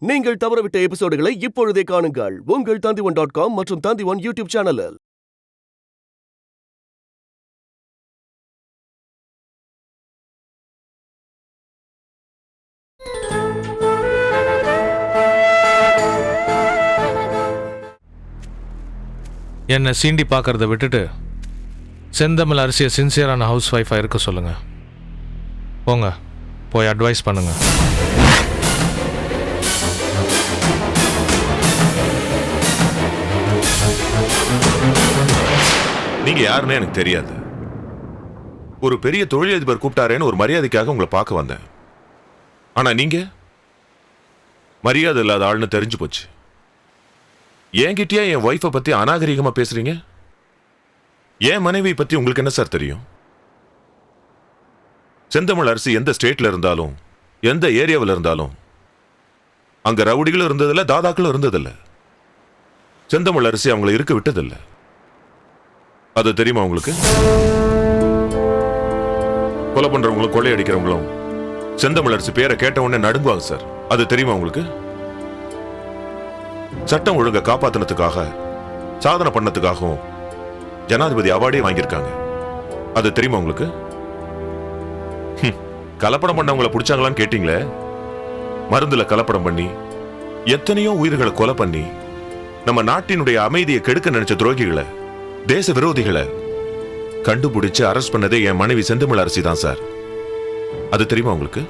நீங்கள் தவறவிட்ட எபிசோடுகளை இப்பொழுதே காணுங்கள் உங்கள் Tandivan.com மற்றும் Tandivan யூடியூப் சேனலில். என்னை சீண்டி பார்க்கறத விட்டுட்டு செந்தமிழ் அரிசியை சின்சியரான ஹவுஸ் ஒய்ஃபாக இருக்க சொல்லுங்க. போங்க, போய் அட்வைஸ் பண்ணுங்க. நீங்க யாருன்னு எனக்கு தெரியாது. ஒரு பெரிய தொழிலதிபர் கூப்பிட்டாரேன்னு ஒரு மரியாதைக்காக உங்களை பார்க்க வந்தேன். ஆனா நீங்க மரியாதை இல்லாத ஆள்னு தெரிஞ்சு போச்சு. என்கிட்டயே என் ஒய்ஃபை பத்தி அநாகரிகமா பேசுறீங்க. என் மனைவி பத்தி உங்களுக்கு என்ன சார் தெரியும்? செந்தமிழ் அரசி எந்த ஸ்டேட்ல இருந்தாலும் எந்த ஏரியாவில் இருந்தாலும் அங்க ரவுடிகளும் இருந்ததில்ல, தாதாக்களும் இருந்ததில்ல. செந்தமிழ் அரசி அவங்களை இருக்க விட்டதில்லை. அது தெரியுமா உங்களுக்கு? கொலை பண்றவங்களும் கொள்ளை அடிக்கிறவங்களும் செந்தமிழ் அரசி பேரை கேட்ட உடனே நடுங்குவாங்க சார். அது தெரியுமா உங்களுக்கு? சட்டம் ஒழுங்கை காப்பாத்தினதுக்காக சாதனை பண்ணதுக்காகவும் ஜனாதிபதி அவார்டே வாங்கியிருக்காங்க. அது தெரியுமா உங்களுக்கு? கலப்படம் பண்ணவங்களை பிடிச்சாங்களான்னு கேட்டீங்களே, மருந்துல கலப்படம் பண்ணி எத்தனையோ உயிர்களை கொலை பண்ணி நம்ம நாட்டினுடைய அமைதியை கெடுக்க நினைச்ச துரோகிகளை, தேச விரோதிகளை கண்டுபிடிச்சு அரெஸ்ட் பண்ணதே என் மனைவி செந்தமிழ் அரசி தான் சார். அது தெரியுமா உங்களுக்கு?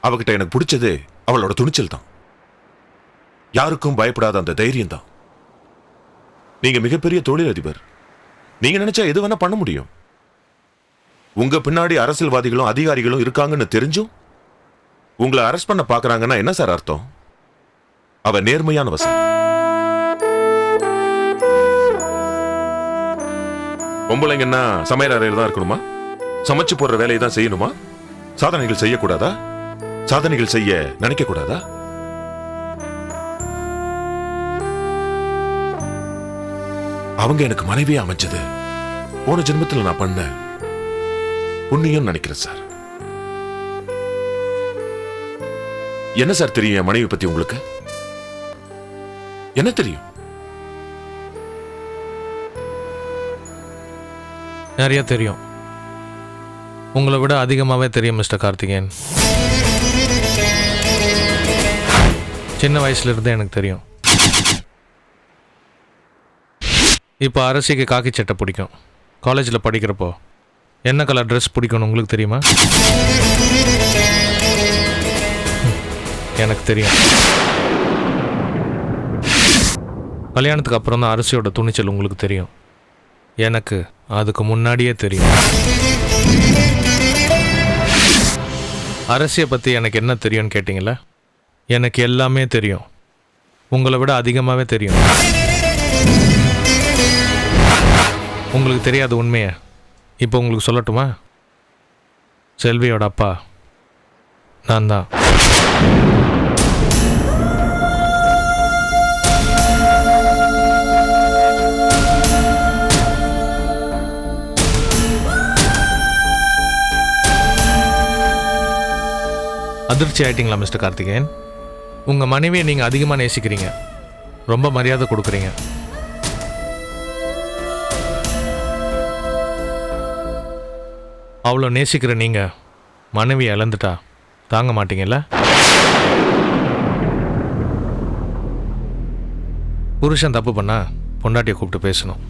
அவகிட்ட எனக்கு பிடிச்சதே அவளோட துணிச்சல் தான். யாருக்கும் பயப்படாத அந்த தைரியம் தான். நீங்க மிகப்பெரிய தொழிலதிபர். நீங்க நினைச்சா எது வேணா பண்ண முடியும். உங்க பின்னாடி அரசியல்வாதிகளும் அதிகாரிகளும் இருக்காங்கன்னு தெரிஞ்சும் உங்களை அரெஸ்ட் பண்ண பாக்குறாங்கன்னா என்ன சார் அர்த்தம்? அவ நேர்மையானவ சார். பொம்பளைங்கன்னா சமையல் அறையில் தான் இருக்கணுமா? சமைச்சு போடுற வேலையை தான் செய்யணுமா? சாதனைகள் செய்யக்கூடாதா? சாதனைகள் செய்ய நினைக்க கூடாதா? அவங்க எனக்கு மனைவியே அமைச்சது போன ஜென்மத்தில் நான் பண்ண புண்ணியம் நினைக்கிறேன் சார். என்ன சார் தெரியும் என் மனைவி பத்தி உங்களுக்கு? என்ன தெரியும்? நிறைய தெரியும். உங்களை விட அதிகமாகவே தெரியும் மிஸ்டர் கார்த்திகேயன். சின்ன வயசுல இருந்தே எனக்கு தெரியும். இப்போ அரசிக்கு காக்கி சட்டை பிடிக்கும். காலேஜில் படிக்கிறப்போ என்ன கலர் ட்ரெஸ் பிடிக்கும்னு உங்களுக்கு தெரியுமா? எனக்கு தெரியும். கல்யாணத்துக்கு அப்புறம் தான் அரசியோட துணிச்சல் உங்களுக்கு தெரியும். எனக்கு அதுக்கு முன்னாடியே தெரியும். அரசியை பற்றி எனக்கு என்ன தெரியும்னு கேட்டிங்களா? எனக்கு எல்லாமே தெரியும். உங்களை விட அதிகமாகவே தெரியும். உங்களுக்கு தெரியாத உண்மையை இப்போ உங்களுக்கு சொல்லட்டுமா? செல்வியோட அப்பா நான் தான். அதிர்ச்சி ஆயிட்டீங்களா மிஸ்டர் கார்த்திகேயன்? உங்கள் மனைவியை நீங்கள் அதிகமாக நேசிக்கிறீங்க, ரொம்ப மரியாதை கொடுக்குறீங்க. அவ்வளோ நேசிக்கிற நீங்கள் மனைவியை இழந்துட்டா தாங்க மாட்டீங்கல்ல? புருஷன் தப்பு பண்ணா பொண்டாட்டியை கூப்பிட்டு பேசணும்,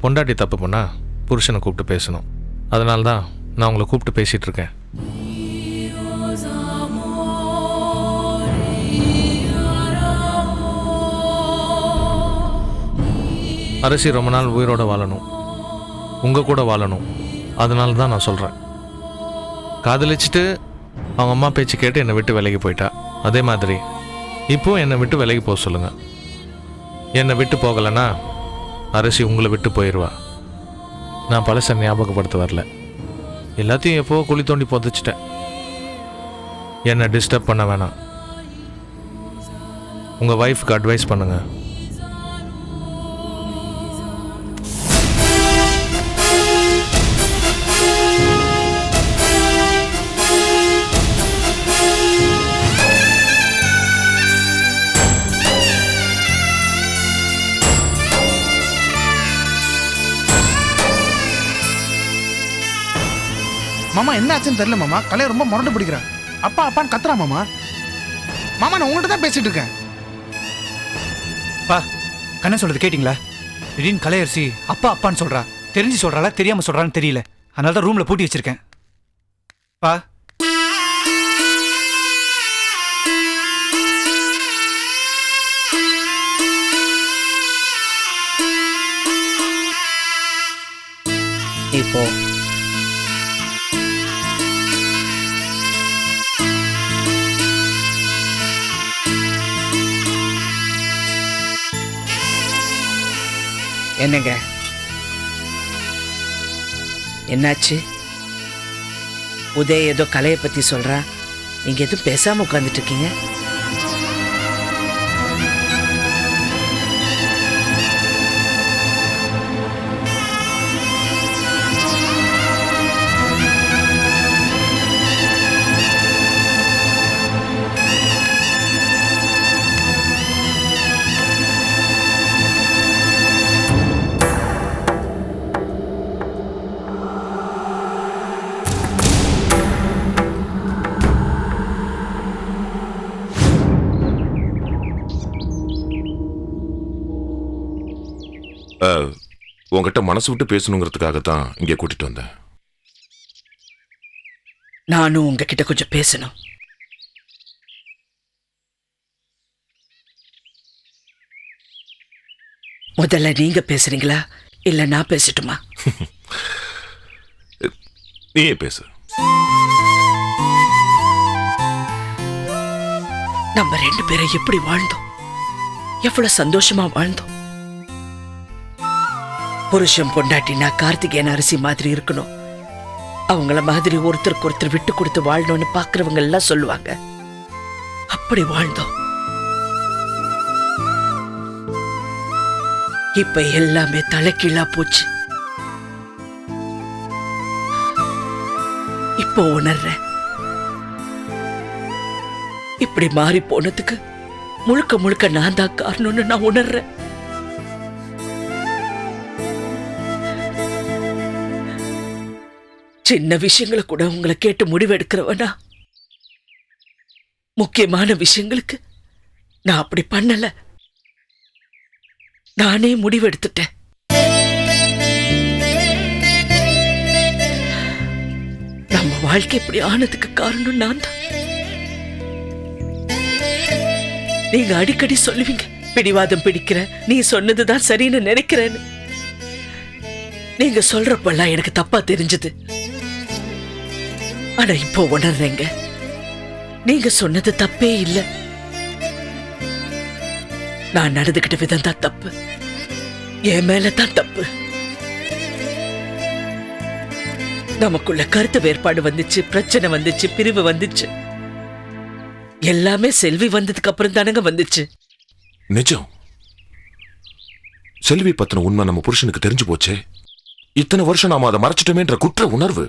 பொண்டாட்டி தப்பு பண்ணா புருஷனை கூப்பிட்டு பேசணும். அதனால தான் நான் உங்களை கூப்பிட்டு பேசிகிட்டு இருக்கேன். அரசி ரொம்ப நாள் உயிரோடு வாழணும், உங்கள் கூட வாழணும். அதனால தான் நான் சொல்கிறேன். காதலிச்சுட்டு அவங்க அம்மா பேச்சு கேட்டு என்னை விட்டு விலகி போயிட்டா. அதே மாதிரி இப்போ என்னை விட்டு விலகி போக சொல்லுங்கள். என்னை விட்டு போகலைன்னா அரசி உங்களை விட்டு போயிடுவா. நான் பழசை ஞாபகப்படுத்த வரல. எல்லாத்தையும் எப்போ குழி தோண்டி புதைச்சிட்டேன். என்னை டிஸ்டர்ப் பண்ண வேணாம். உங்கள் ஒய்ஃப்க்கு அட்வைஸ் பண்ணுங்கள். என்ன ஆச்சுன்னு தெரியல மாமா. கலையை ரொம்ப முரண்டு பிடிக்கிறான். அப்பா அப்பான்னு கத்துறா மாமா. மாமா நான் உங்கள்கிட்ட தான் பேசிட்டு இருக்கேன். பா, கண்ணன் சொல்றது கேட்டிங்களா? திடீர்னு கலையரசி அப்பா அப்பான்னு சொல்றா. தெரிஞ்சு சொல்றாளா தெரியாம சொல்றான்னு தெரியல. அதனால தான் ரூம்ல பூட்டி வச்சிருக்கேன். பா, இப்போ என்னங்க என்னாச்சு? உதய் ஏதோ கலையை பத்தி சொல்றா, நீங்க எதுவும் பேசாம உட்கார்ந்துட்டு இருக்கீங்க? உங்ககிட்ட மனசு விட்டு பேசணுங்கிறதுக்காக தான் இங்கே கூட்டிட்டு வந்தேன். நானும் உங்ககிட்ட கொஞ்சம் பேசணும். முதல்ல நீங்க பேசுறீங்களா இல்ல நான் பேசட்டுமா? நீயே பேசு. நம்ம 2 பேரும் எப்படி வாழ்ந்தோம், எவ்வளவு சந்தோஷமா வாழ்ந்தோம். புருஷன் பொண்டாட்டினா கார்த்திகேயன் அரிசி மாதிரி இருக்கணும், அவங்கள மாதிரி ஒருத்தருக்கு ஒருத்தர் விட்டு கொடுத்து வாழணும்னு பாக்குறவங்க எல்லாம் சொல்லுவாங்க. அப்படி வாழ்ந்தோம். இப்ப எல்லாமே தலைகீழா போச்சு. இப்போ உணர்றேன், இப்படி மாறி போனதுக்கு முழுக்க முழுக்க நான் தான் காரணம்னு நான் உணர்றேன். சின்ன விஷயங்களை கூட உங்களை கேட்டு முடிவெடுக்கிறவனா, முக்கியமான விஷயங்களுக்கு நான் அப்படி பண்ணல. நானே முடிவெடுத்துட்டேன். நம்ம வாழ்க்கை இப்படி ஆனதுக்கு காரணம் நான் தான். நீங்க அடிக்கடி சொல்லுவீங்க, பிடிவாதம் பிடிக்கிற, நீ சொன்னதுதான் சரின்னு நினைக்கிறேன்னு. நீங்க சொல்றப்பெல்லாம் எனக்கு தப்பா தெரிஞ்சது. ஆனா இப்போ உணர்றேங்க, நீங்க சொன்னது தப்பே இல்ல. நான் நடந்துகிட்ட விதம் தான் தப்பு, என் மேலதான் தப்பு. நமக்குள்ள கருத்து வேறுபாடு வந்துச்சு, பிரச்சனை வந்துச்சு, பிரிவு வந்துச்சு. எல்லாமே செல்வி வந்ததுக்கு அப்புறம் தானங்க வந்துச்சு. நிஜம். செல்வி பத்தின உண்மை நம்ம புருஷனுக்கு தெரிஞ்சு போச்சே. இத்தனை வருஷம் நாம அதை மறைச்சிட்டோமேன்ற குற்ற உணர்வு,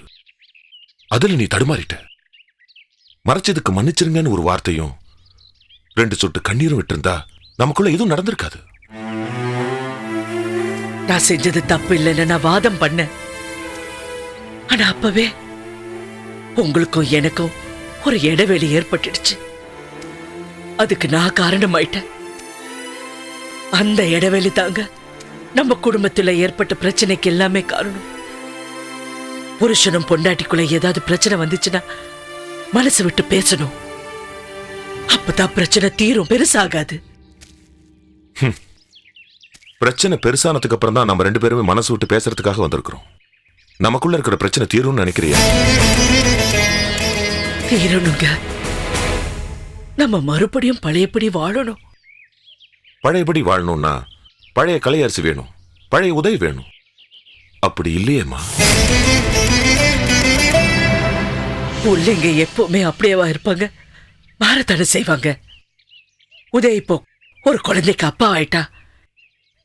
அதுல நீ தடுமாறிட்ட. மறைச்சதுக்கு மன்னிச்சிருங்கன்னு ஒரு வார்த்தையும் 2 சொட்டு கண்ணீரும் விட்டிருந்தா நமக்குள்ள எதுவும் நடந்திருக்காது. நான் செஞ்சது தப்பு இல்லைன்னு நான் வாதம் பண்ணேன். ஆனா அப்பவே உங்களுக்கும் எனக்கும் ஒரு இடைவெளி ஏற்பட்டுடுச்சு. அதுக்கு நான் காரணமாயிட்டேன். அந்த இடைவெளி தாங்க நம்ம குடும்பத்துல ஏற்பட்ட பிரச்சனைக்கு எல்லாமே காரணம். புருஷனும் பொண்டாட்டிக்குள்ள ஏதாவது பிரச்சனை வந்துச்சுன்னா மனசு விட்டு பேசணும். அப்பதான் பிரச்சனை தீரும், பெருசாகாது. பிரச்சனை பெருசானதுக்கு அப்புறம் தான் நம்ம 2 பேருமே மனசு விட்டு பேசுறதுக்காக வந்திருக்கிறோம். நமக்குள்ள இருக்கிற பிரச்சனை தீரும்னு நினைக்கிறியா? தீரணுங்க. நம்ம மறுபடியும் பழையபடி வாழணும். பழையபடி வாழணும்னா பழைய கலையரசி வேணும், பழைய உதவி வேணும். அப்படி இல்லையேம்மா. பிள்ளைங்க எப்பவுமே அப்படியேவா இருப்பாங்க? மாறத்தானே செய்வாங்க. உதய் இப்போ ஒரு குழந்தைக்கு அப்பா ஆயிட்டா.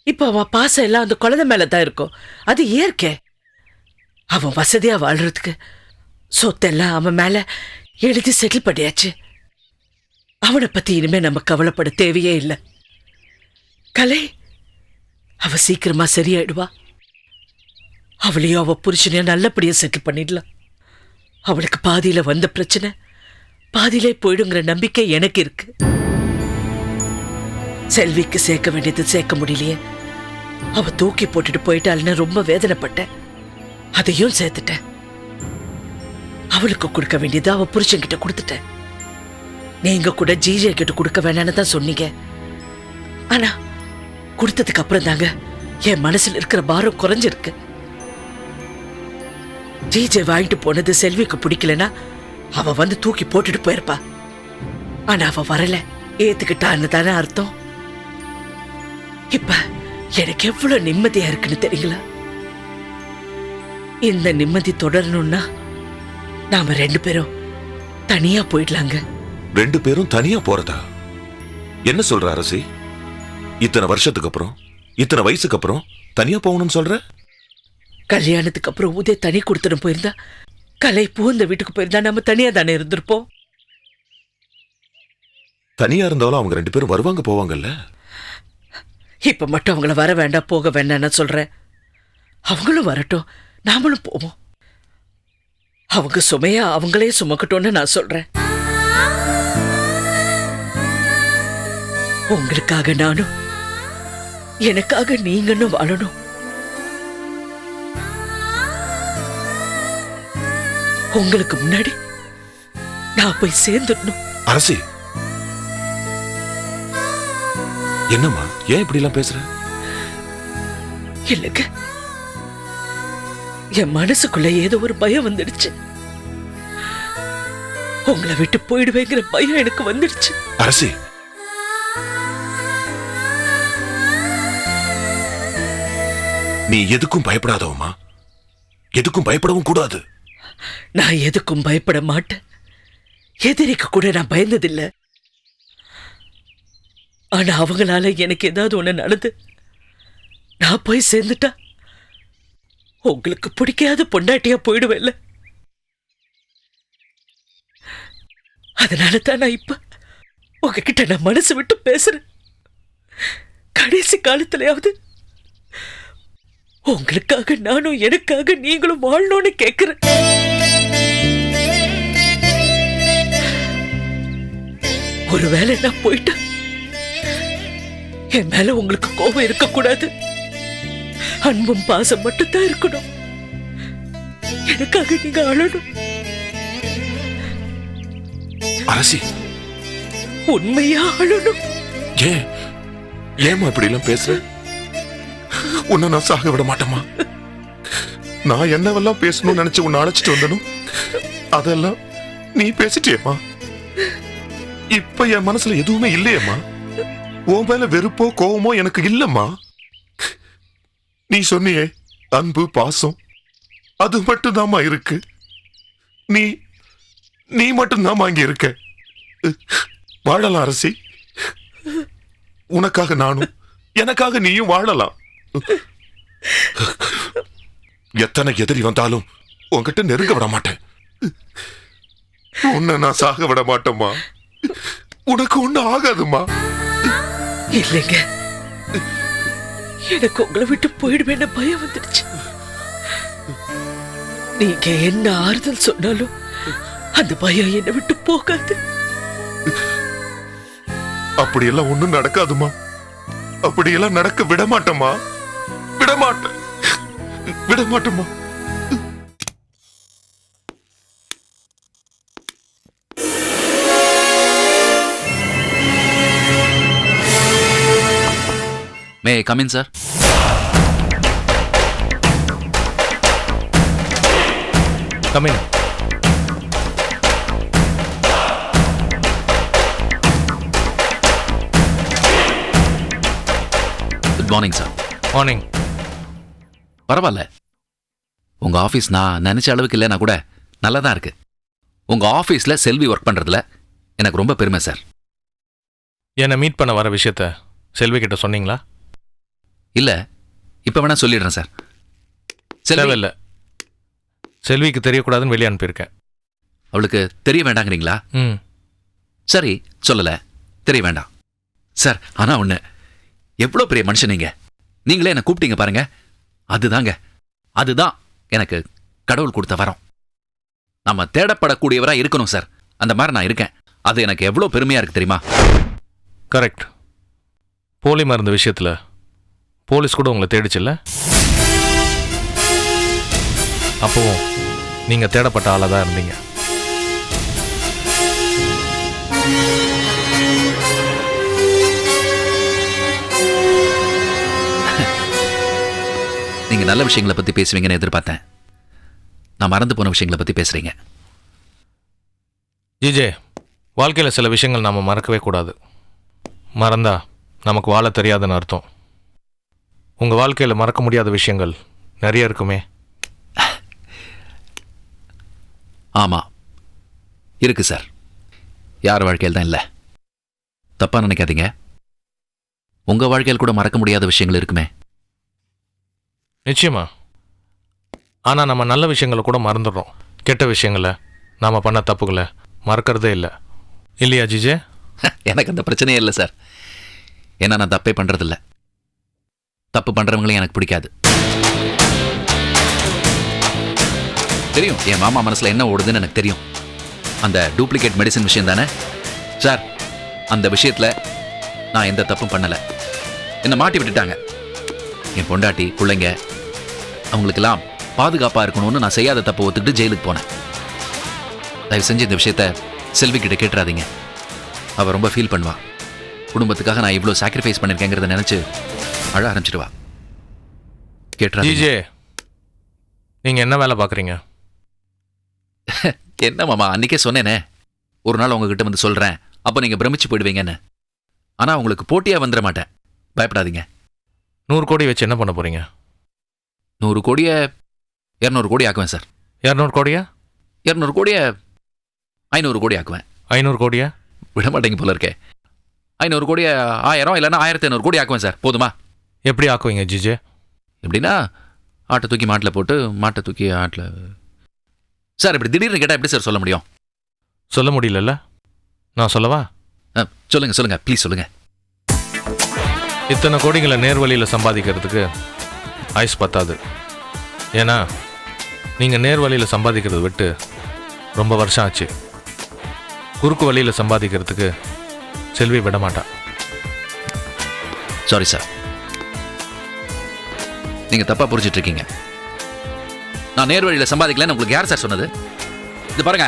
இப்போ அவன் பாசம் எல்லாம் அந்த குழந்தை மேலதான் இருக்கும். அது இயற்கை. அவன் வசதியா வாழ்றதுக்கு சொத்தெல்லாம் அவன் மேல எழுதி செட்டில் பண்ணியாச்சு. அவனை பத்தி இனிமே நம்ம கவலைப்பட தேவையே இல்லை. கலை அவ சீக்கிரமா சரியாயிடுவா. அவளையும் அவ புருஷனையும் நல்லபடியா செட்டில் பண்ணிடலாம். அவளுக்கு பாதியில வந்த பிரச்சனை பாதியிலே போயிடுங்கிற நம்பிக்கை எனக்கு இருக்கு. செல்விக்கு சேர்க்க வேண்டியது சேர்க்க முடியலையே. அவ தூக்கி போட்டுட்டு போயிட்டாள்னு ரொம்ப வேதனைப்பட்டேன். அதையும் சேர்த்துட்டேன். அவளுக்கு கொடுக்க வேண்டியது அவ புருஷன்கிட்ட கொடுத்துட்டேன். நீங்க கூட ஜிஜே கிட்ட கொடுக்க வேணான்னு தான் சொன்னீங்க. ஆனா கொடுத்ததுக்கு அப்புறம் தாங்க என் மனசுல இருக்கிற பாரம் குறைஞ்சிருக்கு. ஜிஜே வாங்கிட்டு போனது செல்விக்கு பிடிக்கலன்னா அவ வந்து தூக்கி போட்டுட்டு போயிருப்பா. ஆனா அவ வரல, ஏத்துக்கிட்டான்னு தானே அர்த்தம். இப்ப எனக்கு எவ்வளவு நிம்மதியா இருக்குன்னு தெரியுங்களா? இந்த நிம்மதி தொடரணும்னா நாம 2 பேரும் தனியா போயிடலாங்க. 2 பேரும் தனியா போறதா? என்ன சொல்ற அரசி? இத்தனை வருஷத்துக்கு அப்புறம், இத்தனை வயசுக்கு அப்புறம் தனியா போகணும்னு சொல்ற? கல்யாணத்துக்கு அப்புறம் உதய தனி கொடுத்துட்டு போயிருந்தா, கலை பூந்த வீட்டுக்கு போயிருந்தா நம்ம தனியா தானே இருந்திருப்போம். தனியா இருந்தாலும் அவங்க 2 பேரும் வருவாங்க போவாங்கல்ல. இப்ப மட்டும் அவங்கள வர வேண்டாம் போக வேண்டாம் சொல்றேன். அவங்களும் வரட்டும், நாமளும் போவோம். அவங்க சுமையா அவங்களே சுமக்கட்டும்னு நான் சொல்றேன். உங்களுக்காக நானும், எனக்காக நீங்களும் வாழணும். உங்களுக்கு முன்னாடி நான் போய் சேர்ந்துடணும். அரசி, என்னம்மா ஏன் இப்படி எல்லாம் பேசுற? இல்லைங்க, என் மனசுக்குள்ள ஏதோ ஒரு பயம் வந்துடுச்சு. உங்களை விட்டு போயிடுவேங்கிற பயம் எனக்கு வந்துடுச்சு. அரசி, நீ எதுக்கும் பயப்படாதவம்மா. எதுக்கும் பயப்படவும் கூடாது. நான் எதுக்கும் பயப்பட மாட்டேன். எதிரிக்கு கூட நான் பயந்ததில்லை. ஆனா அவங்களால எனக்கு ஏதாவது ஒண்ணு நடந்து நான் போய் சேர்ந்துட்டா உங்களுக்கு பிடிக்காத பொண்டாட்டியா போயிடுவேன்ல. அதனால தான் நான் இப்ப உங்ககிட்ட நான் மனசு விட்டு பேசுறேன். கடைசி காலத்திலேயாவது உங்களுக்காக நானும் எனக்காக நீங்களும் வாழணும்னு கேட்கிறேன். ஒருவேளை நான் போயிட்டேன், என் மேல உங்களுக்கு கோபம் இருக்கக்கூடாது. அன்பும் பாசம் மட்டும்தான் இருக்கணும். எனக்காக நீங்க அழணும். அரசி, உண்மையா அழணும். ஏன் ஏமா இப்படி எல்லாம் பேசுற? உன்னை நான் சாக விட மாட்டேமா. நான் என்னவெல்லாம் பேசணும்னு நினைச்சு உன்னை அழைச்சிட்டு வந்தனும் அதெல்லாம் நீ பேசிட்டியேம்மா. இப்ப என் மனசுல எதுவுமே இல்லையேம்மா. உன் மேல வெறுப்போ கோவமோ எனக்கு இல்லம்மா. நீ சொன்னியே அன்பு பாசம், அது மட்டும்தாம்மா இருக்கு. நீ நீ மட்டும்தாம்மா இங்க இருக்க. வாழலாம் அரசி, உனக்காக நானும் எனக்காக நீயும் வாழலாம். எத்தனை எதிரி வந்தாலும் உன்கிட்ட நெருங்க விட மாட்டேன். உன்னை நான் சாக விட மாட்டேம்மா. உனக்கு ஒண்ணு ஆகாதுமா. இல்லைங்க, எனக்கு உங்களை விட்டு போயிடுவேன்னு பயம் வந்துடுச்சு. நீங்க என்ன ஆறுதல் சொன்னாலும் அந்த பயம் என்னை விட்டு போகாது. அப்படியெல்லாம் ஒண்ணும் நடக்காதுமா. அப்படியெல்லாம் நடக்க விட மாட்டேம்மா. விட மாட்டேன், விட மாட்டேம்மா. May I come in, sir? Come in. Good morning, sir. Morning. பரவாயில்ல, உங்க ஆஃபீஸ் நான் நினைச்ச அளவுக்கு இல்லைனா கூட நல்லா தான் இருக்கு. உங்க ஆஃபீஸ்ல செல்வி ஒர்க் பண்றதுல எனக்கு ரொம்ப பெருமை சார். என்னை மீட் பண்ண வர விஷயத்த செல்வி கிட்ட சொன்னீங்களா? இல்ல, இப்ப வேணா சொல்லிடுறேன் சார். தேவையில்லை, செல்விக்கு தெரியக்கூடாதுன்னு வெளியே அனுப்பியிருக்கேன். அவளுக்கு தெரிய வேண்டாங்கிறீங்களா? சரி, சொல்லல, தெரிய வேண்டாம் சார். ஆனா ஒண்ணு, எவ்வளவு பெரிய மனுஷன் நீங்களே என்ன கூப்பிட்டீங்க பாருங்க. அதுதான் எனக்கு கடவுள் கொடுத்த வரம். நம்ம தேடப்படக்கூடியவரா இருக்கணும் சார். அந்த மாதிரி நான் இருக்கேன். அது எனக்கு எவ்வளவு பெருமையா இருக்கு தெரியுமா? கரெக்ட். போலி மருந்து விஷயத்தில் போலீஸ் கூட உங்களை தேடிச்சில்ல? அப்போவும் நீங்கள் தேடப்பட்ட ஆளாக தான் இருந்தீங்க. நீங்க நல்ல விஷயங்களை பத்தி பேசுவீங்கன்னு எதிர்பார்த்தேன். நான் மறந்து போன விஷயங்களை பத்தி பேசுறீங்க. ஜிஜே, வாழ்க்கையில் சில விஷயங்கள் நாம் மறக்கவே கூடாது. மறந்தா நமக்கு வாழ தெரியாதுன்னு அர்த்தம். உங்கள் வாழ்க்கையில் மறக்க முடியாத விஷயங்கள் நிறைய இருக்குமே. ஆமா, இருக்கு சார். யார் வாழ்க்கையில் தான் இல்லை. தப்பா நினைக்காதீங்க. உங்க வாழ்க்கையில் கூட மறக்க முடியாத விஷயங்கள் இருக்குமே. நிச்சயமா. ஆனால் நம்ம நல்ல விஷயங்களை கூட மறந்துடுறோம். கெட்ட விஷயங்களை, நாம் பண்ண தப்புகளை மறக்கிறதே இல்லை. இல்லையா ஜிஜே? எனக்கு அந்த பிரச்சனையே இல்லை சார். ஏன்னா நான் தப்பே பண்றதில்ல. தப்பு பண்றவங்களையும் எனக்கு பிடிக்காது. தெரியும் என் மாமா மனசுல என்ன ஓடுதுன்னு எனக்கு தெரியும். அந்த டூப்ளிகேட் மெடிசன் விஷயம் தானே சார்? அந்த விஷயத்துல நான் எந்த தப்பும் பண்ணல. என்னை மாட்டி விட்டுட்டாங்க. என் பொண்டாட்டி பிள்ளைங்க அவங்களுக்கெல்லாம் பாதுகாப்பா இருக்கணும்னு நான் செய்யாத தப்பை ஒத்துக்கிட்டு ஜெயிலுக்கு போனேன். தயவு செஞ்சு இந்த விஷயத்த செல்வி கிட்ட கேட்டுறாதீங்க. அவ ரொம்ப ஃபீல் பண்ணுவா. குடும்பத்துக்காக நான் இவ்வளோ சாக்ரிஃபைஸ் பண்ணிருக்கேங்கிறத நினைச்சு அழ ஆரம்பிச்சிடுவா. கேட்டுறாதீங்க. ஜிஜே, நீங்கள் என்ன வேலை பார்க்குறீங்க? என்ன மாமா, அன்னைக்கே சொன்னேனே, ஒரு நாள் உங்ககிட்ட வந்து சொல்றேன், அப்போ நீங்க பிரமிச்சு போயிடுவீங்கன்னு. ஆனா உங்களுக்கு போட்டியா வந்துட மாட்டேன், பயப்படாதீங்க. 100 கோடி வச்சு என்ன பண்ண போறீங்க? 100 கோடியை 200 கோடி ஆக்குவேன் சார். 200 கோடியா? 200 கோடியை 500 கோடி ஆக்குவேன். 500 கோடியா? விட மாட்டேங்க போல இருக்கே. 500 கோடியை 1000 இல்லைன்னா 1500 கோடி ஆக்குவேன் சார். போதுமா? எப்படி ஆக்குவீங்க ஜிஜே? எப்படின்னா, ஆட்டை தூக்கி மாட்டில் போட்டு மாட்டை தூக்கி ஆட்டில். சார் இப்படி திடீர்னு கேட்டால் எப்படி சார் சொல்ல முடியும்? சொல்ல முடியலல்ல, நான் சொல்லவா? சொல்லுங்க சொல்லுங்க, ப்ளீஸ் சொல்லுங்க. இத்தனை கோடிகளை நேர்வழியில் சம்பாதிக்கிறதுக்கு ஆயுஸ் பத்தாது. ஏன்னா நீங்கள் நேர்வழியில் சம்பாதிக்கிறத விட்டு ரொம்ப வருஷம் ஆச்சு. குறுக்கு வழியில் சம்பாதிக்கிறதுக்கு செல்வி விட மாட்டா. சாரி சார், நீங்க தப்பா புரிஞ்சிட்டு இருக்கீங்க. நான் நேர் வழியில சம்பாதிக்கலன்னு உங்களுக்கு யார் சார் சொன்னது? இது பாருங்க,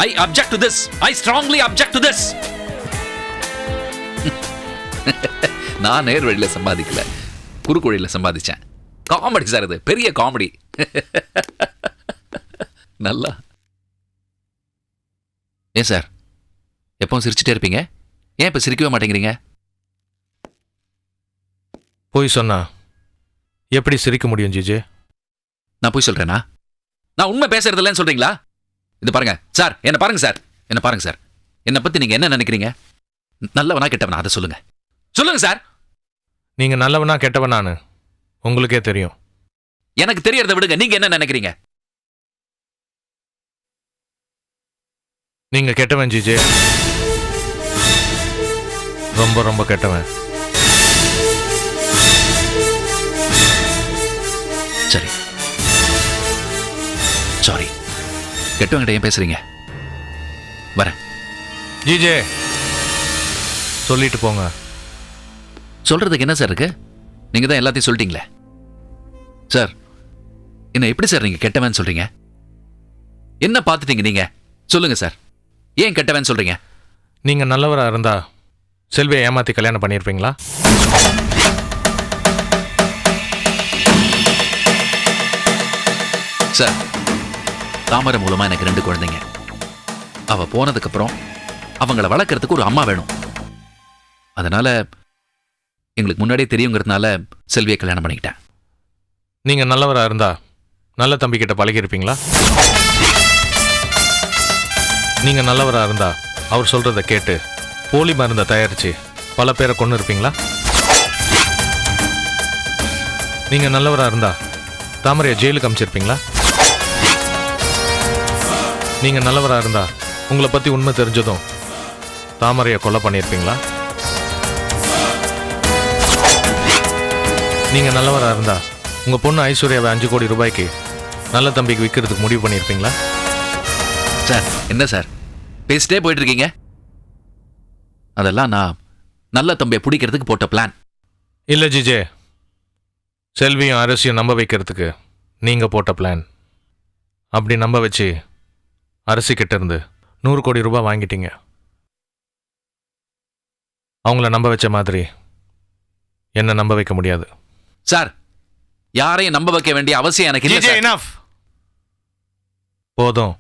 ஐ object to this. I strongly object to this. நான் நேர் வழியில சம்பாதிக்கல, குறுக்கு வழியில சம்பாதிச்சேன். காமெடி சார், இது பெரிய காமெடி. நல்லா. ஏன் சார் எப்பவும் சிரிச்சுட்டே இருப்பீங்க? ஏன் இப்ப சிரிக்கவே மாட்டேங்கிறீங்க? போய் சொன்னா எப்படி சிரிக்க முடியும் ஜிஜே? நான் போய் சொல்றேனா? நான் உண்மை பேசுறது இல்லைன்னு சொல்றீங்களா? இது பாருங்க சார், என்ன பாருங்க சார், என்ன பாருங்க சார். என்னை பத்தி நீங்க என்ன நினைக்கிறீங்க? நல்லவனா கெட்டவனா அதை சொல்லுங்க. சொல்லுங்க சார். நீங்க நல்லவனா கெட்டவனான்னு உங்களுக்கே தெரியும். எனக்கு தெரியறதை விடுங்க, நீங்க என்ன நினைக்கிறீங்க? நீங்க கெட்டவன் ஜிஜே, ரொம்ப ரொம்ப கெட்டவன். சரி, சாரி. கெட்டவங்கிட்ட ஏன் பேசுறீங்க? வரேன். ஜிஜே, சொல்லிட்டு போங்க. சொல்றதுக்கு என்ன சார் இருக்கு? நீங்க தான் எல்லாத்தையும் சொல்லிட்டீங்களே. சார், என்ன எப்படி சார் நீங்க கெட்டவன் சொல்றீங்க? என்ன பார்த்துட்டீங்க நீங்க? சொல்லுங்க சார், ஏன் கெட்டவன் சொல்றீங்க? நீங்க நல்லவரா இருந்தா செல்வியை ஏமாத்தி கல்யாணம் பண்ணியிருப்பீங்களா? சார், தாமரை மூலமா எனக்கு 2 குழந்தைங்க. அவ போனதுக்கு அப்புறம் அவங்கள வளர்க்கறதுக்கு ஒரு அம்மா வேணும். அதனால எங்களுக்கு முன்னாடியே தெரியுங்கிறதுனால செல்வியை கல்யாணம் பண்ணிக்கிட்டேன். நீங்க நல்லவரா இருந்தா நல்ல தம்பி கிட்ட பழகிருப்பீங்களா? நீங்க நல்லவரா இருந்தா அவர் சொல்றதை கேட்டு போலி மருந்தை தயாரிச்சு பல பேரை கொண்டு இருப்பீங்களா? நீங்க நல்லவரா இருந்தா தாமரையை ஜெயிலுக்கு அமிச்சிருப்பீங்களா? நீங்க நல்லவரா இருந்தா உங்களை பத்தி உண்மை தெரிஞ்சதும் தாமரையை கொலை பண்ணியிருப்பீங்களா? நீங்க நல்லவரா இருந்தா உங்க பொண்ணு ஐஸ்வர்யாவை 5 கோடி ரூபாய்க்கு நல்ல தம்பிக்கு விற்கிறதுக்கு முடிவு பண்ணியிருப்பீங்களா? சார் என்ன சார் பேசிட்டே போயிட்டு இருக்கீங்க? அதெல்லாம் நான் நல்ல தம்பியை பிடிக்கிறதுக்கு போட்ட பிளான். இல்லை ஜிஜே, செல்வியும் அரசியும் நம்ப வைக்கிறதுக்கு நீங்கள் போட்ட பிளான். அப்படி நம்ப வச்சு அரசி கிட்ட இருந்து 100 கோடி ரூபாய் வாங்கிட்டீங்க. அவங்கள நம்ப வச்ச மாதிரி என்ன நம்ப வைக்க முடியாது. சார் யாரையும் நம்ப வைக்க வேண்டிய அவசியம் எனக்கு இல்லை சார். enough. போதும்,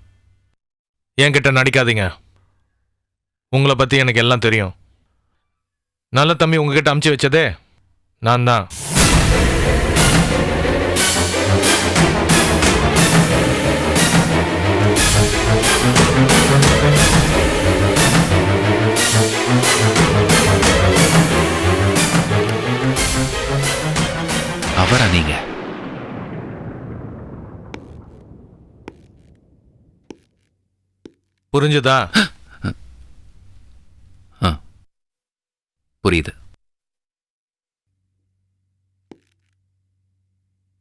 என்கிட்ட நடிக்காதீங்க. உங்களை பத்தி எனக்கு எல்லாம் தெரியும். நல்ல தம்பி உங்ககிட்ட அமுச்சு வச்சதே நான் தான். அவரா நீங்க? புரிஞ்சுதா? புரியுது.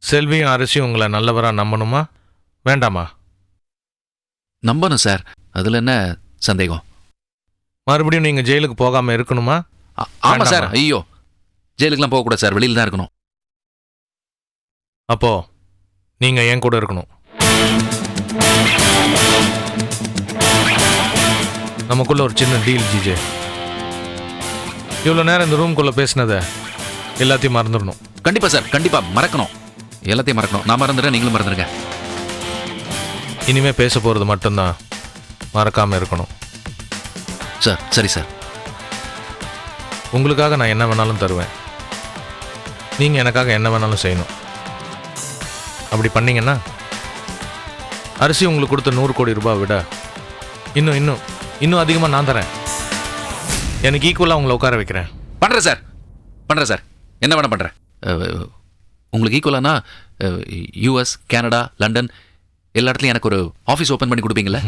செல்வியும் அரசியும் உங்களை நல்லவரா நம்பணுமா வேண்டாமா? நம்பணும் சார், அதுல என்ன சந்தேகம்? மறுபடியும் நீங்க ஜெயிலுக்கு போகாம இருக்கணுமா? ஆமா சார். ஐயோ, ஜெயிலுக்குலாம் போகக்கூடாது சார், வெளியில தான் இருக்கணும். அப்போ நீங்க என் கூட இருக்கணும். நமக்குள்ள ஒரு சின்ன டீல் ஜிஜே. இவ்வளோ நேரம் இந்த ரூம்குள்ள பேசினதை எல்லாத்தையும் மறந்துடணும். கண்டிப்பா சார், கண்டிப்பா மறக்கணும். எல்லாத்தையும் மறக்கணும். நான் மறந்துடுறேன், நீங்களும் மறந்துடுங்க. இனிமே பேச போறது மட்டும்தான் மறக்காம இருக்கணும். சார் சரி சார். உங்களுக்காக நான் என்ன வேணாலும் தருவேன். நீங்க எனக்காக என்ன வேணாலும் செய்யணும். அப்படி பண்ணீங்கன்னா அரசி உங்களுக்கு கொடுத்த 100 கோடி ரூபாய் விட இன்னும் இன்னும் இன்னும் அதிகமாக நான் தரேன். எனக்கு ஈக்குவலாக உங்களை உட்கார வைக்கிறேன். பண்றேன் சார், பண்றேன் சார். என்ன வேணா பண்றேன். உங்களுக்கு ஈக்குவலானா யூஎஸ், கனடா, லண்டன் எல்லா இடத்துலையும் எனக்கு ஒரு ஆஃபீஸ் ஓப்பன் பண்ணி கொடுப்பீங்களா?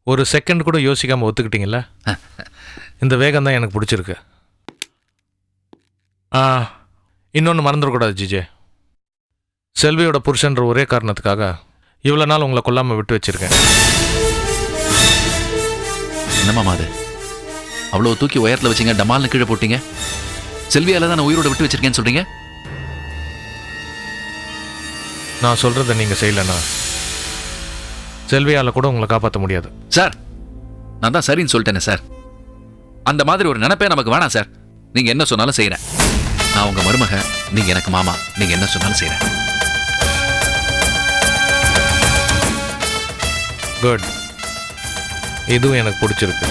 ஒரு செகண்ட் கூட யோசிக்காமல் ஒத்துக்கிட்டீங்களா? இந்த வேகம் தான் எனக்கு பிடிச்சிருக்கு. இன்னொன்று மறந்துடக்கூடாது ஜிஜே. செல்வியோட புருஷன்ற ஒரே காரணத்துக்காக இவ்வளோ நாள் உங்களை கொல்லாமல் விட்டு வச்சிருக்கேன். என்னம்மா அது? அவ்வளோ தூக்கி உயரத்தில் வச்சிங்க, டமால்னு கீழே போட்டீங்க. செல்வியால தான் நான் உயிரோட விட்டு வச்சிருக்கேன்னு சொல்றீங்க. நான் சொல்கிறத நீங்கள் செய்யலைன்னா செல்வியால் கூட உங்களை காப்பாற்ற முடியாது. சார் நான் தான் சரின்னு சொல்லிட்டேனே சார். அந்த மாதிரி ஒரு நினைப்பே நமக்கு வேணாம் சார். நீங்கள் என்ன சொன்னாலும் செய்கிறேன். நான் உங்கள் மருமக, நீங்கள் எனக்கு மாமா. நீங்கள் என்ன சொன்னாலும் செய்கிறேன். குட், இதுவும் எனக்கு பிடிச்சிருக்கு.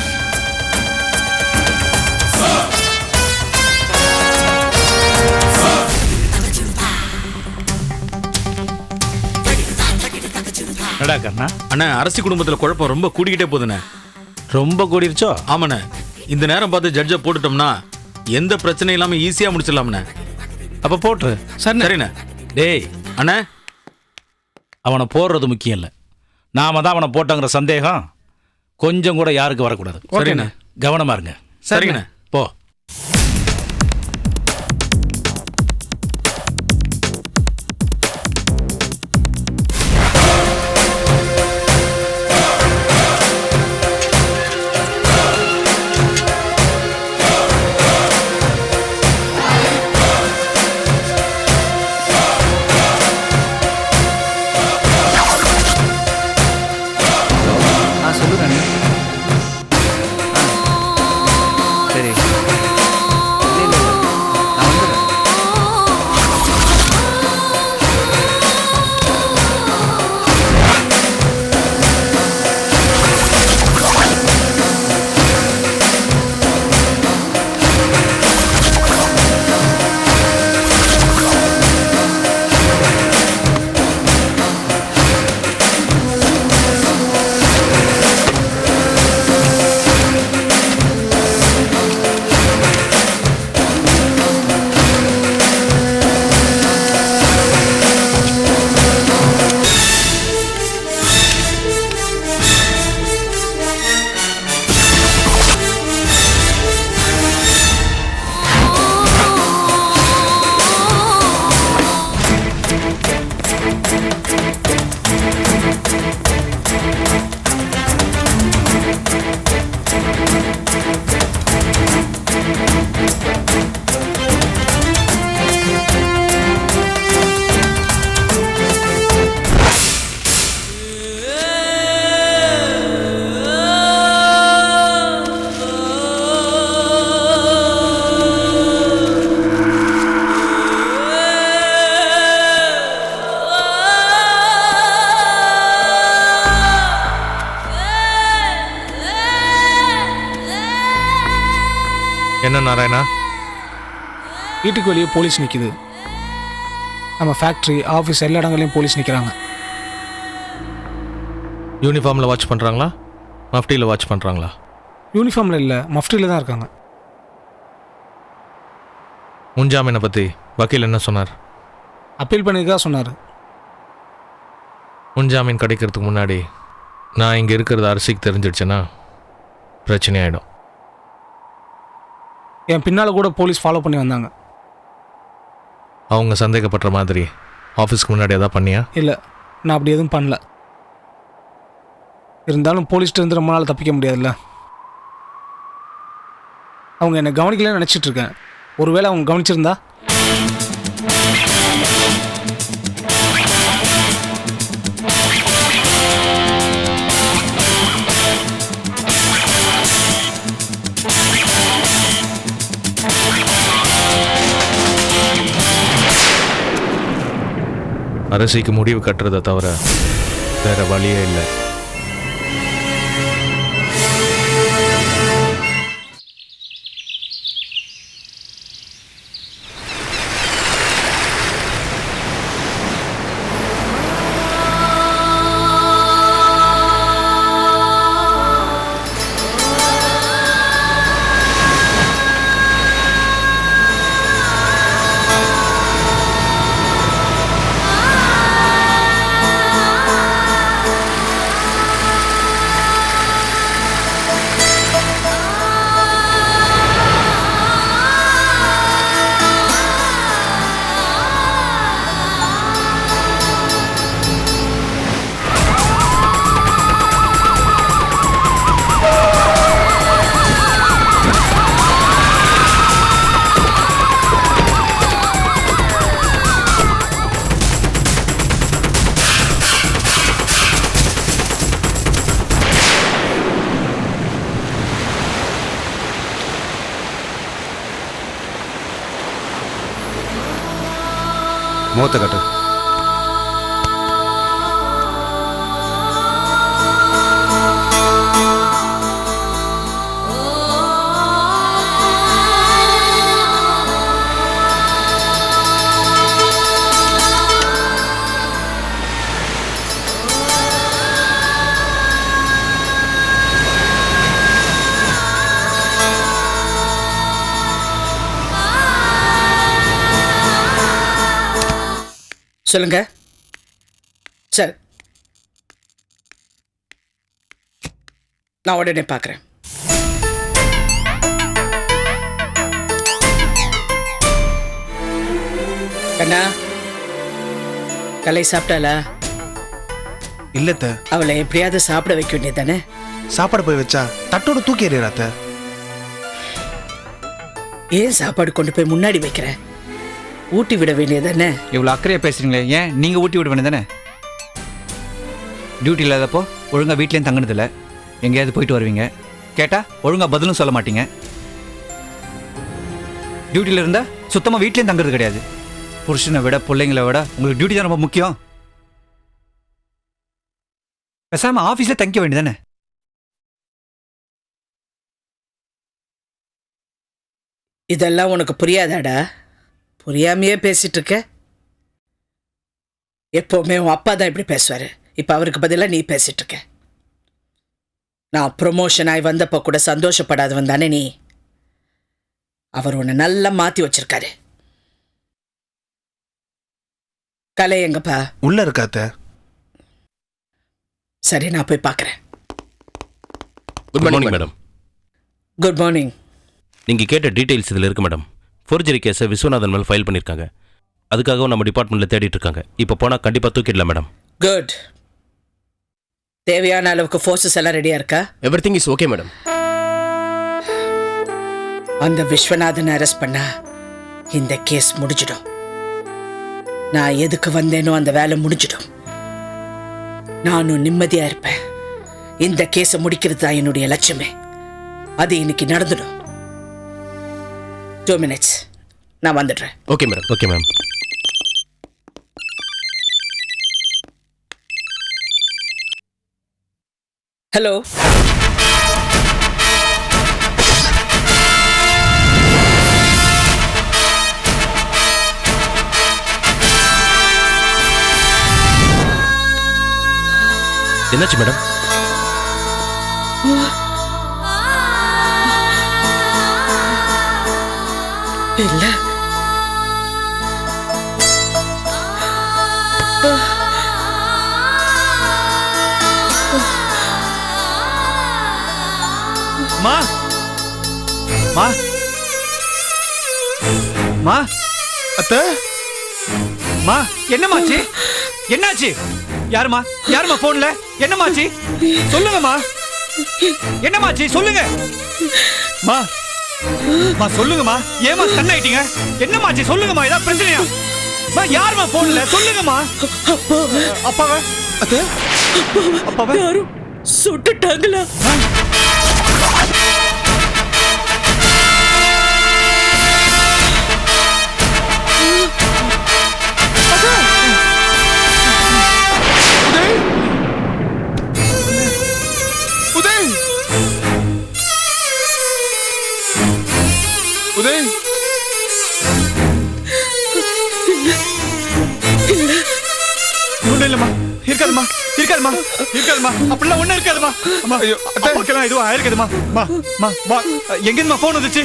என்னடா கண்ணா? அண்ணா, அரசி குடும்பத்தில் குழப்பம் ரொம்ப கூடிக்கிட்டே போகுதுண்ணே. ரொம்ப கூடிருச்சோ? ஆமாண்ணே. இந்த நேரம் பார்த்து ஜட்ஜை போட்டுட்டோம்னா எந்த பிரச்சனையும் இல்லாமல் ஈஸியாக முடிச்சிடலாம்ண்ணே. அப்போ போட்டுரு. சரிண்ணே. டேய் அண்ணா, அவனை போடுறது முக்கியம் இல்லை, நாம தான் அவனை போட்டோங்கிற சந்தேகம் கொஞ்சம் கூட யாருக்கு வரக்கூடாது. சரிண்ணே, கவனமா இருங்க. சரிண்ணே, போ. சொல்லுங்க. சரி. என்ன நாராயணா? வீட்டுக்கு வெளியே போலீஸ் நிற்கிது. நம்ம ஃபேக்ட்ரி, ஆஃபீஸ் எல்லா இடங்களையும் போலீஸ் நிற்கிறாங்க. யூனிஃபார்மில் வாட்ச் பண்ணுறாங்களா, மஃப்டியில் வாட்ச் பண்ணுறாங்களா? யூனிஃபார்மில் இல்லை, மஃப்டியில் தான் இருக்காங்க. முன்ஜாமீனை பற்றி வக்கீல் என்ன சொன்னார்? அப்பீல் பண்ணியிருக்கா சொன்னார். முன்ஜாமீன் கிடைக்கிறதுக்கு முன்னாடி நான் இங்கே இருக்கிறது அரசிக்கு தெரிஞ்சிடுச்சுன்னா பிரச்சனை ஆகிடும். என் பின்னால் கூட போலீஸ் ஃபாலோ பண்ணி வந்தாங்க. அவங்க சந்தேகப்படுற மாதிரி ஆஃபீஸ்க்கு முன்னாடி எதாவது பண்ணியா? இல்லை, நான் அப்படி எதுவும் பண்ணல. இருந்தாலும் போலீஸ்ட்டு இருந்து ரொம்ப நாள் தப்பிக்க முடியாதுல்ல. அவங்க என்னை கவனிக்கலன்னு நினச்சிட்டு இருக்கேன். ஒருவேளை அவங்க கவனிச்சிருந்தா? அரசிக்கு முடிவு கட்டுறதை தவிர வேற வழியே இல்லை. முகத்தை கட்டு. சொல்லுங்க சார். நான் உடனே பார்க்குறேன். கண்ணா, கலை சாப்பிட்டாளா? இல்லைத்த. அவளை எப்படியாவது சாப்பிட வைக்க வேண்டியது தானே? சாப்பாடு போய் வச்சா தட்டோட தூக்கி எறியறாத்த. ஏன் சாப்பாடு கொண்டு போய் முன்னாடி வைக்கிற? ஊட்டி விட வேண்டியது தானே? இவ்வளோ அக்கறையாக பேசுகிறீங்களே, ஏன் நீங்கள் ஊட்டி விட வேண்டியது தானே? டியூட்டி இல்லாதப்போ ஒழுங்காக வீட்லேயும் தங்கினதில்ல, எங்கேயாவது போயிட்டு வருவீங்க, கேட்டால் ஒழுங்காக பதிலும் சொல்ல மாட்டீங்க. டியூட்டியில் இருந்தால் சுத்தமாக வீட்லேயும் தங்குறது கிடையாது. புருஷனை விட பிள்ளைங்களை விட உங்களுக்கு டியூட்டி தான் ரொம்ப முக்கியம். பேசாமல் ஆஃபீஸில் தங்கிக்க வேண்டியதானே? இதெல்லாம் உனக்கு புரியாதாடா? புரியாமையே பேசிட்டு இருக்க. எப்பவுமே உன் அப்பா தான் இப்படி பேசுவாரு. இப்ப அவருக்கு பதிலாக நீ பேசிட்டு இருக்க. நான் ப்ரொமோஷன் ஆகி வந்தப்போ கூட சந்தோஷப்படாதவன் தானே நீ? அவர் உன்னை நல்லா மாத்தி வச்சிருக்காரு. கலை எங்கப்பா? உள்ள இருக்காத்த. சரி, நான் போய் பார்க்குறேன். Good morning madam. Good morning. நீங்கள் கேட்ட டீட்டெயில்ஸ் இதில் இருக்கு மேடம். ஃபோர்ஜரி கேஸை விஸ்வநாதன் மேல் ஃபைல் பண்ணியிருக்காங்க. அதுக்காகவும் நம்ம டிபார்ட்மெண்ட்டில் தேடிட்டு இருக்காங்க. இப்போ போனால் கண்டிப்பாக தூக்கிடலாம் மேடம். குட். தேவையான அளவுக்கு ஃபோர்ஸஸ் எல்லாம் ரெடியாக இருக்கா? Everything is okay madam. அந்த விஸ்வநாதன் அரெஸ்ட் பண்ணா இந்த கேஸ் முடிஞ்சிடும். நான் எதுக்கு வந்தேனோ அந்த வேலை முடிஞ்சிடும். நானும் நிம்மதியா இருப்பேன். இந்த கேஸை முடிக்கிறது தான் என்னுடைய லட்சியமே. அது இன்னைக்கு நடந்துடும். 2 minutes, நான் வந்துடுறேன். Okay madam. Okay ma'am. Hello. என்னாச்சு மேடம்? இல்ல மா மா மா அத்தை மா என்னமாச்சு? என்னாச்சு? யாருமா போன்ல? என்னமாச்சு சொல்லுங்கம்மா. என்னமாச்சு சொல்லுங்க மா. சொல்லுங்கம்மா. ஏமா ஸ்டன் ஆயிட்டீங்க? என்னமாச்சு சொல்லுங்கம்மா. ஏதாவது பிரச்சனையா? யாருமா போன்ல? சொல்லுங்கம்மா. அப்பாவை அத்தை அப்பாவை யாரும் சுட்டுட்டாங்களா? உதய் உதய் ஒண்ணும் இல்லம்மா. இருக்காதுமா அப்படிலாம் ஒண்ணும் இருக்காதுமா. அப்பாக்கெல்லாம் எதுவும் ஆயிருக்குதுமா. எங்கேருமா போன் வந்துச்சு?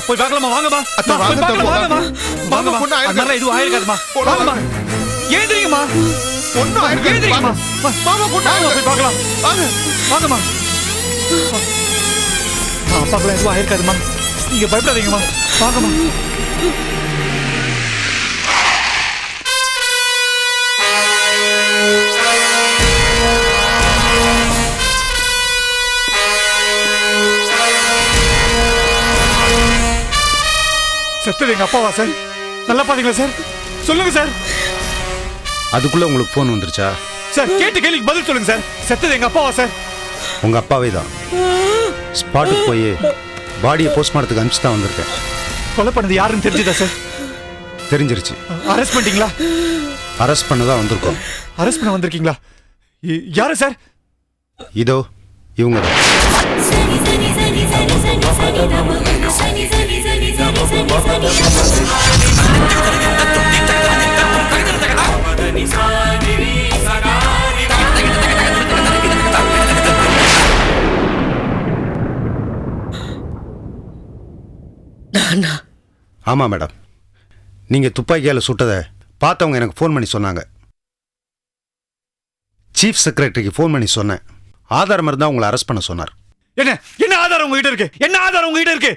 போய் பார்க்கலாமா? வாங்கம்மா. அதனால எதுவும் ஆயிருக்காதுமா. வாங்கம்மா. ஏந்திரிங்கம்மா. ஏந்திரிங்கம்மா. போய் பார்க்கலாம். வாங்கம்மா. அப்பாக்கெல்லாம் எதுவும் ஆயிருக்காதுமா. நீங்க பயப்படாதீங்கம்மா. வாங்கம்மா. செத்தது எங்க அப்பாவா சார்? நல்லா பாத்தீங்களா சார்? சொல்லுங்க சார். அதுக்குள்ள உங்களுக்கு ஃபோன் வந்துருச்சா? சார் கேட்ட கேள்விக்கு பதில் சொல்லுங்க சார். செத்தது எங்க அப்பாவா சார்? உங்க அப்பாவே தான். ஸ்பாட்டுக்கு போய் பாடியை போஸ்ட்மார்ட்டத்துக்கு அனுப்பிச்சு தான் வந்திருக்கேன். கொலை பண்ணது யாருன்னு தெரிஞ்சுதா சார்? தெரிஞ்சிருச்சு. அரெஸ்ட் பண்ணிட்டீங்களா? அரெஸ்ட் பண்ண தான் வந்திருக்கோம். அரெஸ்ட் பண்ண வந்திருக்கீங்களா? யாரு சார்? இதோ இவங்க தான். ஆமா மேடம், நீங்க துப்பாக்கியால சுட்டதை பார்த்தவங்க எனக்கு ஃபோன் பண்ணி சொன்னாங்க. சீஃப் செக்ரட்டரிக்கு ஃபோன் பண்ணி சொன்னேன். ஆதாரம் இருந்தா உங்களை அரெஸ்ட் பண்ண சொன்னார். என்ன ஆதாரம் உங்ககிட்ட இருக்கு? என்ன ஆதாரம் உங்ககிட்ட இருக்கு?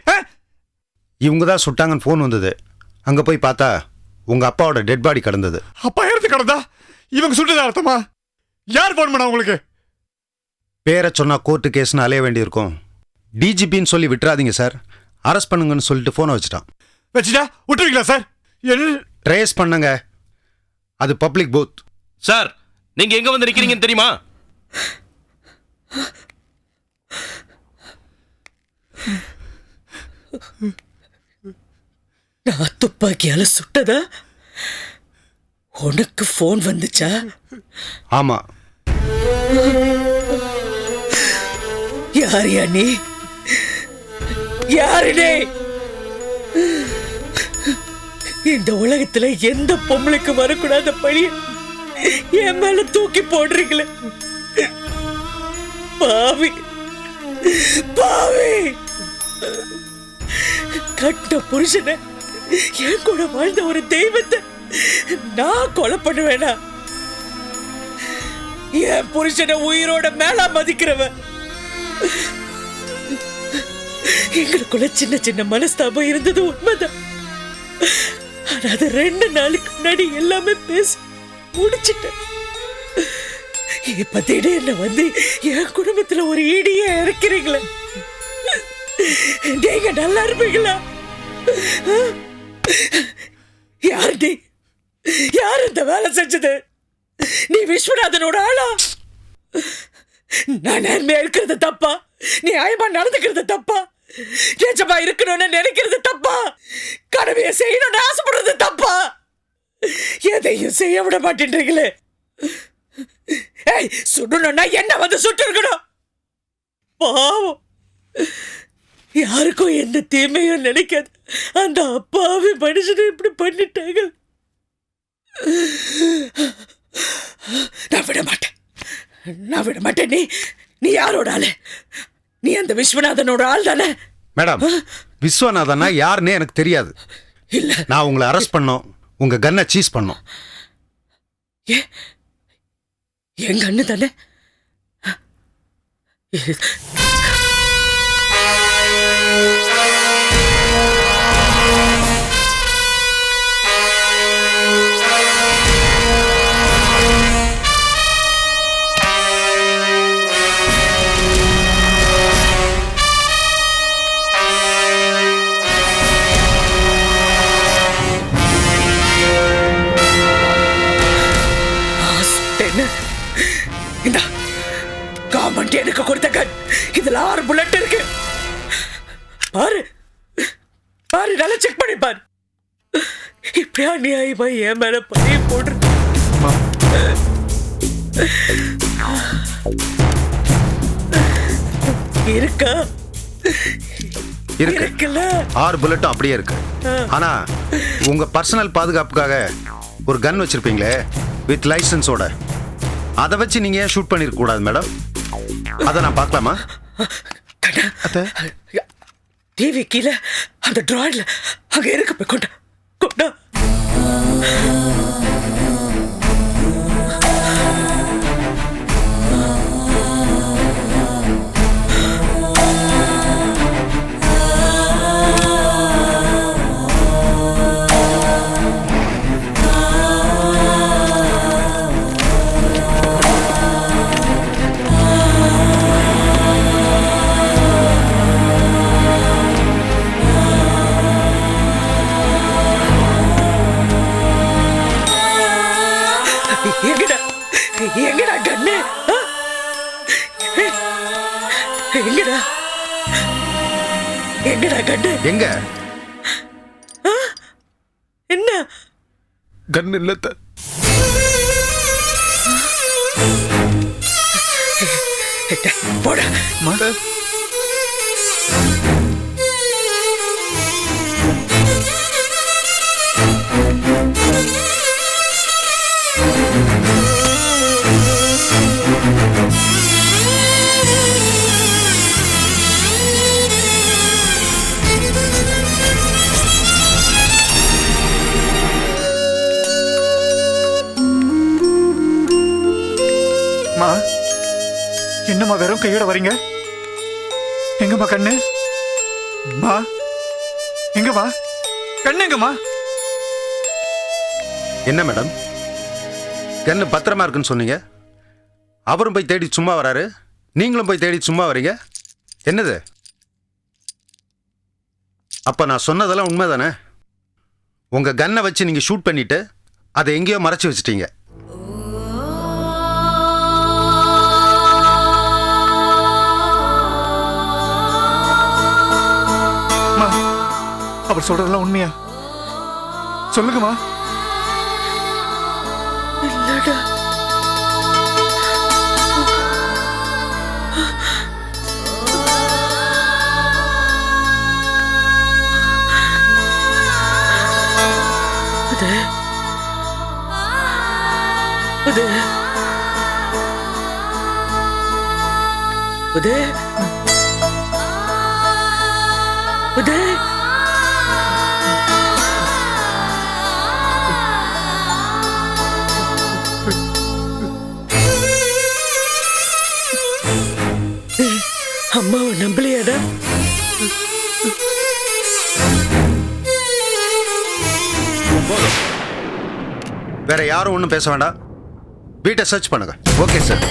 இவங்க தான் சுட்டாங்கன்னு ஃபோன் வந்தது. அங்க போய் பார்த்தா உங்க அப்பாவோட டெட் பாடி கிடந்தது. அப்பா இறந்து கிடந்தா இவங்க சுட்டது அர்த்தமா? யார் ஃபோன் பண்ணா உங்களுக்கு? பேரை சொன்னா கோர்ட்டு கேஸ்னு அலைய வேண்டியிருக்கும். டிஜிபின்னு சொல்லி விட்டுறாதீங்க சார், அரெஸ்ட் பண்ணுங்கன்னு சொல்லிட்டு ஃபோனை வச்சுட்டா விட்டுருவீங்களா சார்? ட்ரேஸ் பண்ணுங்க, அது பப்ளிக் பூத். சார், நீங்க எங்க வந்து நிக்கிறீங்கன்னு தெரியுமா? நான் துப்பாக்கியால சுட்டதா? உனக்கு போன் வந்துச்சா? ஆமா. யார் நீ? யாரு நீ? இந்த உலகத்துல எந்த பொம்பளைக்கு வரக்கூடாத பழிய என் மேல தூக்கி போடுறீங்களே பாவி பாவி! கட்ட புருஷனை, என் கூட வாழ்ந்த ஒரு தெய்வத்தை நான் கொலை பண்ணுவேனா? என் புருஷனை உயிரோட மேல மதிக்கிறவன். எங்களுக்குள்ள சின்ன சின்ன மனஸ்தாபம் இருந்தது உண்மைதான். ஆனா அது 2 நாளுக்கு முன்னாடி எல்லாமே பேசி முடிச்சிட்டேன். இப்ப திடீர்னு வந்து என் குடும்பத்துல ஒரு இடிய இறக்கிறீங்களே, நீங்க நல்லா இருப்பீங்களா? யார் நீ? யார் இந்த வேலை செஞ்சது? நீ விஸ்வநாதனோட ஆளா? நான் நேர்மையா இருக்கிறது தப்பா? நீ ஆயமா நடந்துக்கிறது தப்பா? நிஜமா இருக்கணும்னு நினைக்கிறது தப்பா? கடமையை செய்யணும்னு ஆசைப்படுறது தப்பா? எதையும் செய்ய விட மாட்டேன்றீங்களே. சுடணும்னா என்ன வந்து சுட்டு இருக்கணும். பாவம், யாருக்கும் எந்த தீமையும் நினைக்காது அந்த அப்பாவி மனுஷனை இப்படி பண்ணிட்டாங்க. நான் விட மாட்டேன், நான் விட மாட்டேன். நீ யாரோட ஆளு? நீ அந்த விஸ்வநாதனோட ஆள் தானே? மேடம், விஸ்வநாதனா யாருன்னே எனக்கு தெரியாது. இல்ல, நான் உங்களை அரெஸ்ட் பண்ணோம், உங்க கன்னை சீஸ் பண்ணோம். என் கண்ணு தானே? இந்த கவர்மெண்ட் எனக்கு கொடுத்த கன், இதுல 6 புல்லட் இருக்கு. பாரு பாரு, நல்லா செக் பண்ணி பாரு. இப்படி அநியாயமா என் மேல பழைய போடுற இருக்கா? இருக்குல்ல? 6 புல்லட்டும் அப்படியே இருக்கு. ஆனா உங்க பர்சனல் பாதுகாப்புக்காக ஒரு கன் வச்சிருப்பீங்களே வித் லைசன்ஸோட, அதை வச்சு நீங்க ஏன் ஷூட் பண்ணிருக்க கூடாது மேடம்? அதை நான் பார்க்கலாமா? டிவி கீழே அந்த டிராயர்ல அங்க இருக்கு, போய் கொண்டா கொண்டா. எங்கடா கண்ணு? எங்கடா கண்ணு? எங்க என்ன கன் இல்ல? போட என்னம்மா வெறும் கையோட வரீங்க? எங்கம்மா கண்ணு? மா எங்கம்மா கண்ணு? எங்கம்மா? என்ன மேடம், கன்னு பத்திரமா இருக்குன்னு சொன்னீங்க, அவரும் போய் தேடி சும்மா வராரு, நீங்களும் போய் தேடி சும்மா வரீங்க. என்னது? அப்ப நான் சொன்னதெல்லாம் உண்மைதானே? உங்க கன்னை வச்சு நீங்க ஷூட் பண்ணிட்டு அதை எங்கேயோ மறைச்சு வச்சிட்டீங்க. அவர் சொல்றதெல்லாம் உண்மையா? சொல்லுங்கம்மா. இல்லடா, அம்மாவை நம்பலையாடா? வேற யாரும் ஒன்றும் பேச வேண்டாம், வீட்டை சர்ச் பண்ணுங்க. Okay sir.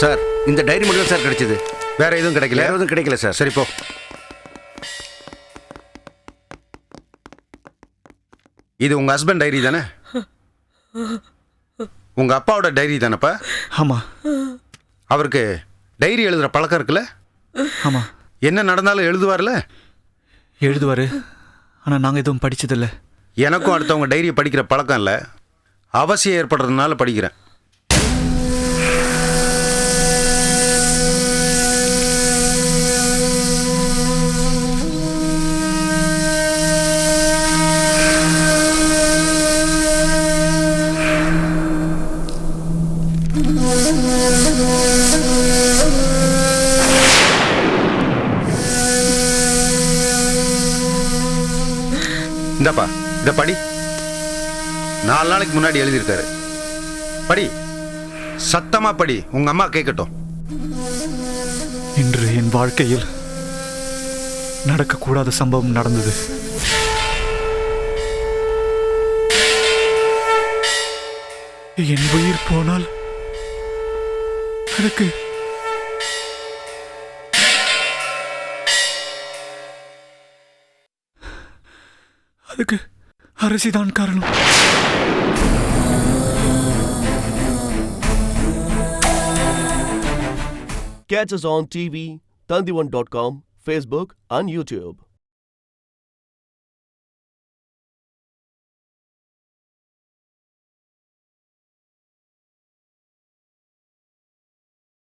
சார் இந்த டைரி மட்டும் சார் கிடைச்சது. வேற எதுவும் கிடைக்கல? வேற எதுவும் கிடைக்கல சார். சரி போ. இது உங்க ஹஸ்பண்ட் டைரி தானே? உங்க அப்பாவோட டைரி தானேப்பா? ஆமாம். அவருக்கு டைரி எழுதுற பழக்கம் இருக்குல்ல? ஆமாம். என்ன நடந்தாலும் எழுதுவார்ல? எழுதுவார். ஆனால் நாங்கள் எதுவும் படித்ததில்லை. எனக்கும் அடுத்தவங்க டைரியை படிக்கிற பழக்கம் இல்லை. அவசியம் ஏற்படுறதுனால படிக்கிறேன். இந்தப்பா, இதை படி. 4 நாளைக்கு முன்னாடி எழுதியிருக்காரு. படி, சத்தமா படி, உங்க அம்மா கேட்கட்டும். இன்று என் வாழ்க்கையில் நடக்கக்கூடாத சம்பவம் நடந்தது. என் உயிர் போனால் அதுக்கு அரசிதான் காரணம். Catch us on TV, Tandivan.com, Facebook and YouTube.